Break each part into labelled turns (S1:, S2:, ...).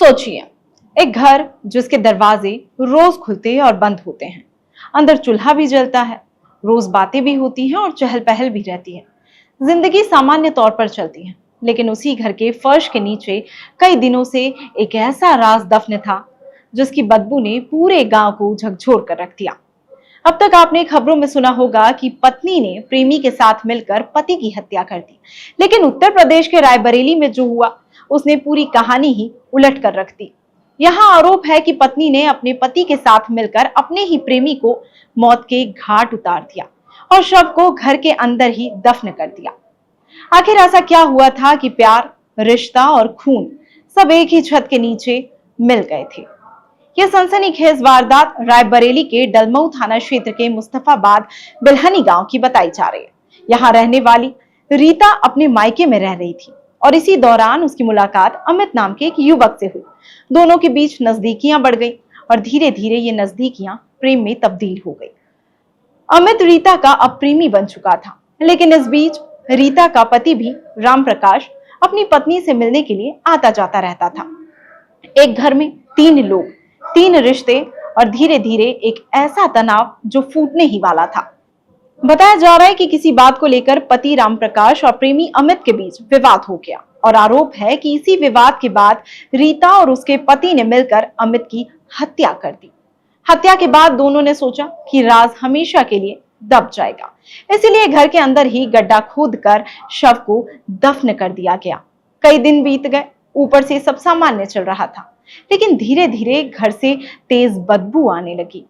S1: सोचिए, एक घर जिसके दरवाजे रोज खुलते और बंद होते हैं, अंदर चूल्हा भी जलता है, रोज बातें भी होती हैं और चहल पहल भी रहती है। जिंदगी सामान्य तौर पर चलती है, लेकिन उसी घर के फर्श के नीचे कई दिनों से एक ऐसा राज दफन था जिसकी बदबू ने पूरे गांव को झकझोर कर रख दिया। अब तक आपने खबरों में सुना होगा कि पत्नी ने प्रेमी के साथ मिलकर पति की हत्या कर दी, लेकिन उत्तर प्रदेश के रायबरेली में जो हुआ उसने पूरी कहानी ही उलट कर रख दी। यहाँ आरोप है कि पत्नी ने अपने पति के साथ मिलकर अपने ही प्रेमी को मौत के घाट उतार दिया और शव को घर के अंदर ही दफन कर दिया। आखिर ऐसा क्या हुआ था कि प्यार, रिश्ता और खून सब एक ही छत के नीचे मिल गए थे। यह सनसनीखेज वारदात रायबरेली के डलमऊ थाना क्षेत्र के मुस्तफाबाद बिलहनी गांव की बताई जा रही है। यहाँ रहने वाली रीता अपने मायके में रह रही थी और इसी दौरान उसकी मुलाकात अमित नाम के एक युवक से हुई। दोनों के बीच नजदीकियां बढ़ गई और धीरे धीरे ये नजदीकियां प्रेम में तब्दील हो गई। अमित रीता का अब प्रेमी बन चुका था, लेकिन इस बीच रीता का पति भी राम प्रकाश अपनी पत्नी से मिलने के लिए आता जाता रहता था। एक घर में 3 लोग, 3 रिश्ते और धीरे धीरे एक ऐसा तनाव जो फूटने ही वाला था। बताया जा रहा है कि किसी बात को लेकर पति राम प्रकाश और प्रेमी अमित के बीच विवाद हो गया और आरोप है कि इसी विवाद के बाद रीता और उसके पति ने मिलकर अमित की हत्या कर दी। हत्या के बाद दोनों ने सोचा कि राज हमेशा के लिए दब जाएगा, इसीलिए घर के अंदर ही गड्ढा खोद कर शव को दफन कर दिया गया। कई दिन बीत गए, ऊपर से सब सामान्य चल रहा था, लेकिन धीरे धीरे घर से तेज बदबू आने लगी।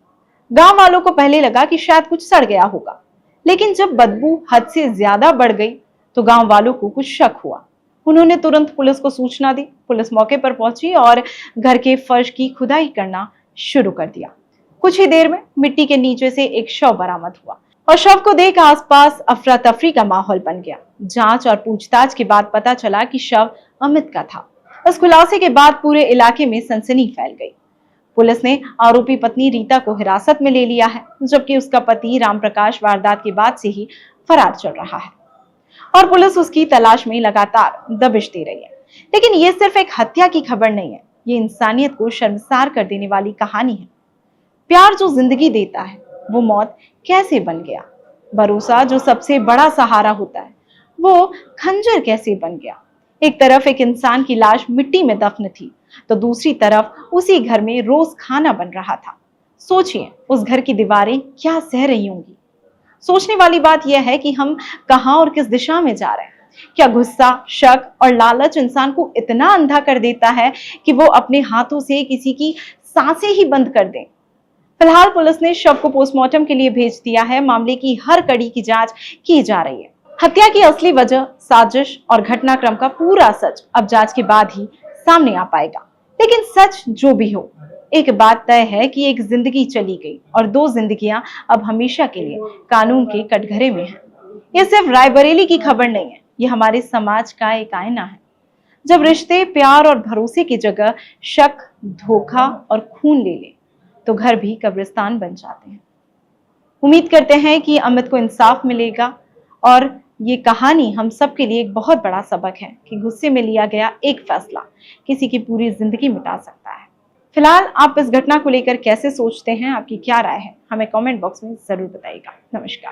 S1: गांव वालों को पहले लगा कि शायद कुछ सड़ गया होगा, लेकिन जब बदबू हद से ज्यादा बढ़ गई तो गांव वालों को कुछ शक हुआ। उन्होंने तुरंत पुलिस को सूचना दी। पुलिस मौके पर पहुंची और घर के फर्श की खुदाई करना शुरू कर दिया। कुछ ही देर में मिट्टी के नीचे से एक शव बरामद हुआ और शव को देख आसपास अफरा तफरी का माहौल बन गया। जांच और पूछताछ के बाद पता चला कि शव अमित का था। इस खुलासे के बाद पूरे इलाके में सनसनी फैल गई। पुलिस ने आरोपी पत्नी रीता को हिरासत में ले लिया है, जबकि उसका पति रामप्रकाश वारदात के बाद से ही फरार चल रहा है और पुलिस उसकी तलाश में लगातार दबिश दे रही है। लेकिन ये सिर्फ एक हत्या की खबर नहीं है, ये इंसानियत को शर्मसार कर देने वाली कहानी है। प्यार जो जिंदगी देता है वो मौत कैसे बन गया। भरोसा जो सबसे बड़ा सहारा होता है वो खंजर कैसे बन गया। एक तरफ एक इंसान की लाश मिट्टी में दफन थी, तो दूसरी तरफ उसी घर में रोज खाना बन रहा था। सोचिए उस घर की दीवारें क्या सह रही होंगी। सोचने वाली बात यह है कि हम कहां और किस दिशा में जा रहे हैं। क्या गुस्सा, शक और लालच इंसान को इतना अंधा कर देता है कि वो अपने हाथों से किसी की सांसें ही बंद कर दे। फिलहाल पुलिस ने शव को पोस्टमार्टम के लिए भेज दिया है। मामले की हर कड़ी की जांच की जा रही है। हत्या की असली वजह, साजिश और घटनाक्रम का पूरा सच अब जांच के बाद ही सामने आ पाएगा। लेकिन सच जो भी हो, एक बात तय है कि एक जिंदगी चली गई और 2 जिंदगियां अब हमेशा के लिए कानून के कटघरे में हैं। यह सिर्फ रायबरेली की खबर नहीं है, यह हमारे समाज का एक आईना है। जब रिश्ते, प्यार और भरोसे की जगह शक, धोखा और खून ले ले तो घर भी कब्रिस्तान बन जाते हैं। उम्मीद करते हैं कि अमित को इंसाफ मिलेगा और ये कहानी हम सब के लिए एक बहुत बड़ा सबक है कि गुस्से में लिया गया एक फैसला किसी की पूरी जिंदगी मिटा सकता है। फिलहाल आप इस घटना को लेकर कैसे सोचते हैं, आपकी क्या राय है, हमें कमेंट बॉक्स में जरूर बताइएगा। नमस्कार।